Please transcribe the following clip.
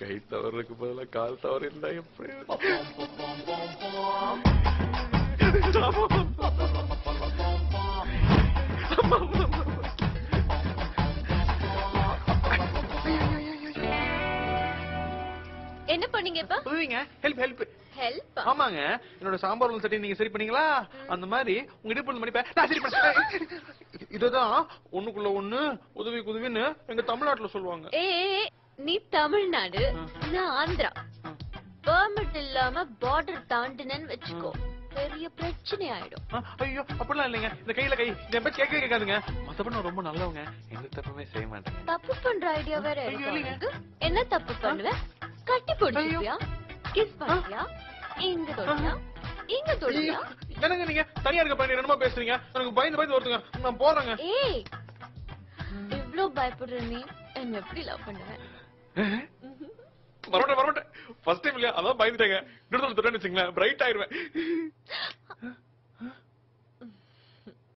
கை தவறுக்கு பதிலா கால் தவறு இருந்தா எப்படி? என்ன பண்ணீங்க இப்ப? ஹெல்ப். ஆமாங்க, என்னோட சாம்பார் சட்டி நீங்க சரி பண்ணீங்களா? அந்த மாதிரி உங்க இடுப்பு மணி சரி பண்ண. இதுதான் ஒண்ணுக்குள்ள ஒண்ணு உதவின்னு எங்க தமிழ்நாட்டுல சொல்லுவாங்க. நீ தமிழ்நாடு, நான் ஆந்திரா. பெர்மிட் இல்லாம பார்டர் தாண்டினன்னு வச்சுக்கோ, பெரிய பிரச்சனை ஆயிடும். ஐயோ அப்படிலாம் இல்லைங்க, இந்த கையில கை என் பேச்சு கேட்கவே கேட்காதுங்க. மத்தபடி நான் ரொம்ப நல்லவங்க, எந்த தப்புமே செய்ய மாட்டேன். தப்பு பண்ற ஐடியா வேற இருக்கு. என்ன தப்பு பண்ணுவ? கட்டி போடுவியா? கிஸ் பண்ணியா? இங்க தொடுவியா? இங்க தொடுவியா? என்னங்க நீங்க தனியா இருக்க பையன் என்னமா பேசுறீங்க? எனக்கு பயந்து வருதுங்க, நான் போறேங்க. ஏய், இவ்ளோ பயப்படுற நீ என்ன எப்படி லவ் பண்ணுவ? வரமாட்டேன். ஃபர்ஸ்ட் டைம் இல்லையா, அதான் பயந்துட்டேங்க. இன்னொரு தொட்டேன்னு வச்சுங்களேன், பிரைட் ஆயிடுவேன்.